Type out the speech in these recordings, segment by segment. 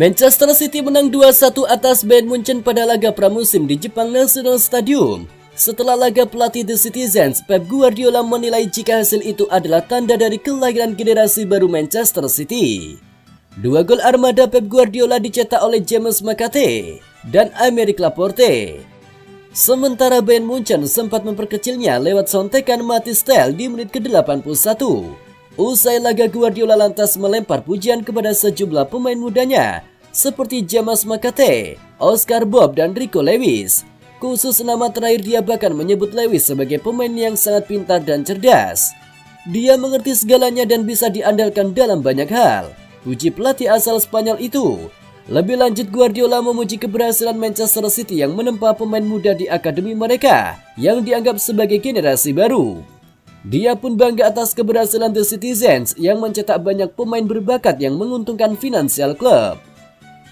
Manchester City menang 2-1 atas Bayern Munchen pada laga pramusim di Jepang National Stadium. Setelah laga, pelatih The Citizens, Pep Guardiola, menilai jika hasil itu adalah tanda dari kelahiran generasi baru Manchester City. Dua gol armada Pep Guardiola dicetak oleh James McAtee dan Aymeric Laporte. Sementara Bayern Munchen sempat memperkecilnya lewat sontekan Mathys Tel di menit ke-81. Usai laga, Guardiola lantas melempar pujian kepada sejumlah pemain mudanya seperti James McAtee, Oscar Bob, dan Rico Lewis. Khusus nama terakhir, dia bahkan menyebut Lewis sebagai pemain yang sangat pintar dan cerdas. Dia mengerti segalanya dan bisa diandalkan dalam banyak hal, puji pelatih asal Spanyol itu. Lebih lanjut, Guardiola memuji keberhasilan Manchester City yang menempa pemain muda di akademi mereka yang dianggap sebagai generasi baru. Dia pun bangga atas keberhasilan The Citizens yang mencetak banyak pemain berbakat yang menguntungkan finansial klub.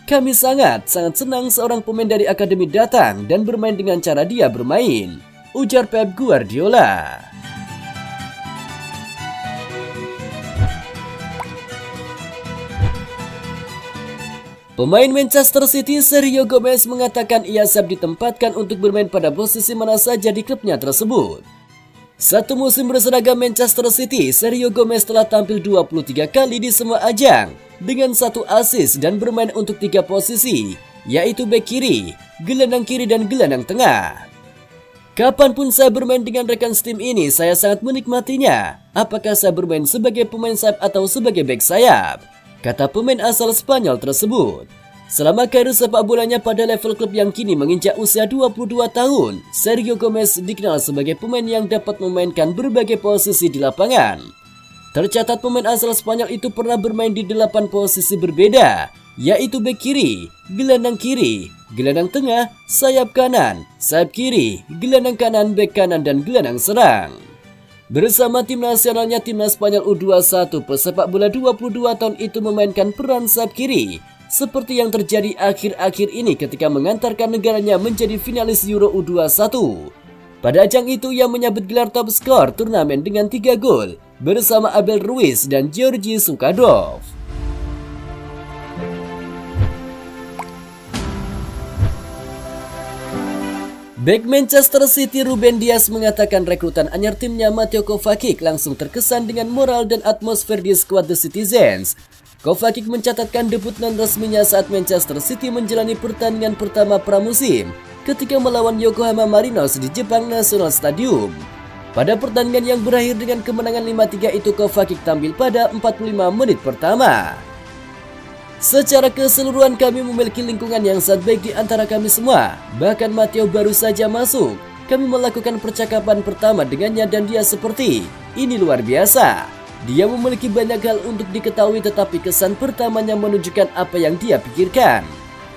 Kami sangat senang seorang pemain dari akademi datang dan bermain dengan cara dia bermain, ujar Pep Guardiola. Pemain Manchester City Sergio Gomez mengatakan ia siap ditempatkan untuk bermain pada posisi mana saja di klubnya tersebut. Satu musim berseragam Manchester City, Sergio Gomez telah tampil 23 kali di semua ajang dengan 1 assist dan bermain untuk 3 posisi, yaitu bek kiri, gelandang kiri, dan gelandang tengah. Kapanpun saya bermain dengan rekan setim ini, saya sangat menikmatinya. Apakah saya bermain sebagai pemain sayap atau sebagai bek sayap? Kata pemain asal Spanyol tersebut. Selama karir sepak bolanya pada level klub yang kini menginjak usia 22 tahun, Sergio Gomez dikenal sebagai pemain yang dapat memainkan berbagai posisi di lapangan. Tercatat pemain asal Spanyol itu pernah bermain di 8 posisi berbeda, yaitu bek kiri, gelandang tengah, sayap kanan, sayap kiri, gelandang kanan, bek kanan, dan gelandang serang. Bersama tim nasionalnya, timnas Spanyol U21, pesepak bola 22 tahun itu memainkan peran sayap kiri, seperti yang terjadi akhir-akhir ini ketika mengantarkan negaranya menjadi finalis Euro U21. Pada ajang itu ia menyabet gelar top skor turnamen dengan 3 gol bersama Abel Ruiz dan Georgi Sukadov. Bek Manchester City Ruben Dias mengatakan rekrutan anyar timnya Mateo Kovacic langsung terkesan dengan moral dan atmosfer di skuad The Citizens. Kovacic mencatatkan debut non-resminya saat Manchester City menjalani pertandingan pertama pramusim ketika melawan Yokohama Marinos di Jepang National Stadium. Pada pertandingan yang berakhir dengan kemenangan 5-3 itu, Kovacic tampil pada 45 menit pertama. Secara keseluruhan kami memiliki lingkungan yang sangat baik di antara kami semua. Bahkan Mateo baru saja masuk. Kami melakukan percakapan pertama dengannya dan dia seperti, ini luar biasa. Dia memiliki banyak hal untuk diketahui, tetapi kesan pertamanya menunjukkan apa yang dia pikirkan.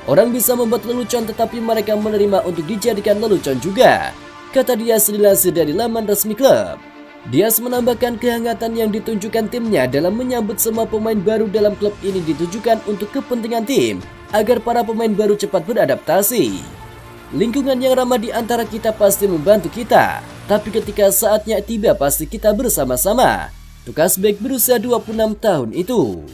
Orang bisa membuat lelucon tetapi mereka menerima untuk dijadikan lelucon juga, kata dia dilansir dari laman resmi klub. Dias menambahkan kehangatan yang ditunjukkan timnya dalam menyambut semua pemain baru dalam klub ini ditujukan untuk kepentingan tim agar para pemain baru cepat beradaptasi. Lingkungan yang ramah di antara kita pasti membantu kita, tapi ketika saatnya tiba pasti kita bersama-sama, tukas bek berusia 26 tahun itu.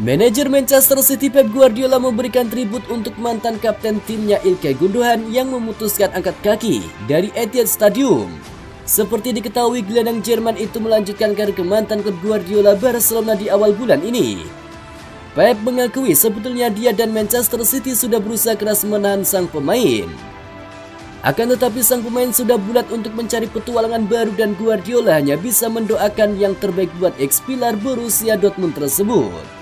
Manajer Manchester City Pep Guardiola memberikan tribut untuk mantan kapten timnya Ilkay Gundogan yang memutuskan angkat kaki dari Etihad Stadium. Seperti diketahui, gelandang Jerman itu melanjutkan karir ke mantan klub Guardiola Barcelona di awal bulan ini. Pep mengakui sebetulnya dia dan Manchester City sudah berusaha keras menahan sang pemain. Akan tetapi sang pemain sudah bulat untuk mencari petualangan baru dan Guardiola hanya bisa mendoakan yang terbaik buat ex-pilar Borussia Dortmund tersebut.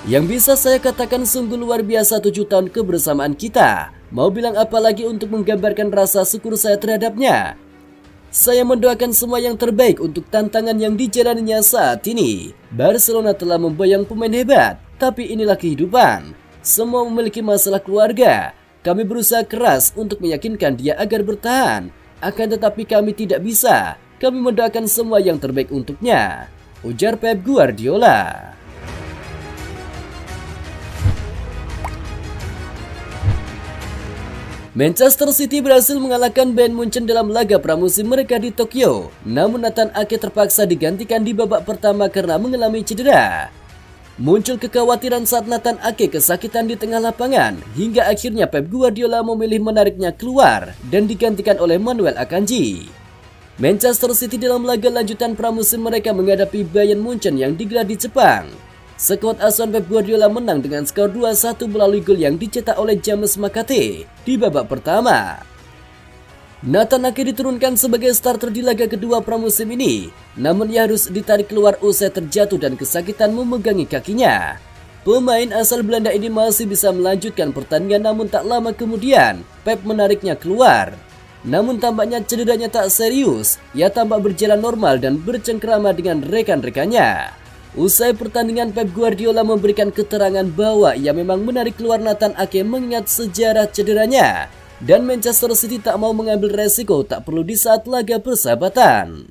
Yang bisa saya katakan sungguh luar biasa 7 tahun kebersamaan kita. Mau bilang apa lagi untuk menggambarkan rasa syukur saya terhadapnya. Saya mendoakan semua yang terbaik untuk tantangan yang dijalaninya saat ini. Barcelona telah memboyong pemain hebat, tapi inilah kehidupan. Semua memiliki masalah keluarga. Kami berusaha keras untuk meyakinkan dia agar bertahan. Akan tetapi kami tidak bisa. Kami mendoakan semua yang terbaik untuknya, ujar Pep Guardiola. Manchester City berhasil mengalahkan Bayern Munchen dalam laga pramusim mereka di Tokyo. Namun Nathan Ake terpaksa digantikan di babak pertama karena mengalami cedera. Muncul kekhawatiran saat Nathan Ake kesakitan di tengah lapangan, hingga akhirnya Pep Guardiola memilih menariknya keluar dan digantikan oleh Manuel Akanji. Manchester City dalam laga lanjutan pramusim mereka menghadapi Bayern Munchen yang digelar di Jepang. Skuad asuhan Pep Guardiola menang dengan skor 2-1 melalui gol yang dicetak oleh James McCarthy di babak pertama. Nathan Ake diturunkan sebagai starter di laga kedua pramusim ini, namun ia harus ditarik keluar usai terjatuh dan kesakitan memegangi kakinya. Pemain asal Belanda ini masih bisa melanjutkan pertandingan, namun tak lama kemudian Pep menariknya keluar. Namun tampaknya cederanya tak serius, ia tampak berjalan normal dan bercengkrama dengan rekan-rekannya. Usai pertandingan, Pep Guardiola memberikan keterangan bahwa ia memang menarik keluar Nathan Ake mengingat sejarah cederanya, dan Manchester City tak mau mengambil resiko tak perlu di saat laga persahabatan.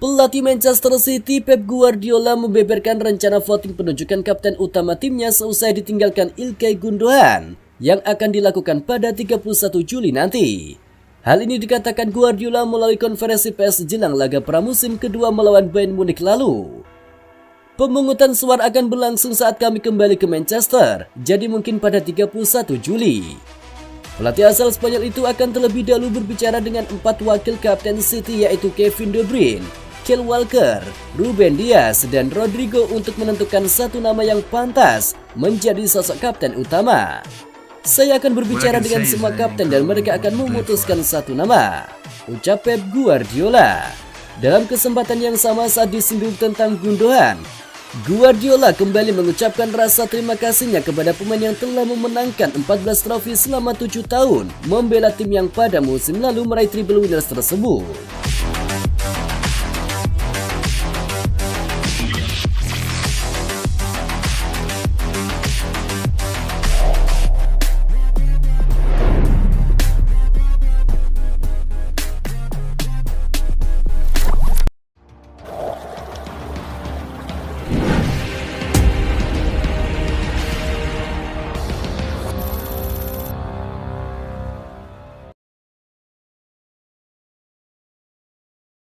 Pelatih Manchester City Pep Guardiola membeberkan rencana voting penunjukan kapten utama timnya seusai ditinggalkan Ilkay Gundogan yang akan dilakukan pada 31 Juli nanti. Hal ini dikatakan Guardiola melalui konferensi pers jelang laga pramusim kedua melawan Bayern Munich lalu. Pemungutan suara akan berlangsung saat kami kembali ke Manchester, jadi mungkin pada 31 Juli. Pelatih asal Spanyol itu akan terlebih dahulu berbicara dengan 4 wakil kapten City yaitu Kevin De Bruyne, Kyle Walker, Ruben Dias, dan Rodrigo untuk menentukan satu nama yang pantas menjadi sosok kapten utama. Saya akan berbicara dengan semua kapten dan mereka akan memutuskan satu nama, ucap Pep Guardiola. Dalam kesempatan yang sama saat disinggung tentang Gundogan, Guardiola kembali mengucapkan rasa terima kasihnya kepada pemain yang telah memenangkan 14 trofi selama 7 tahun membela tim yang pada musim lalu meraih Treble Winners tersebut.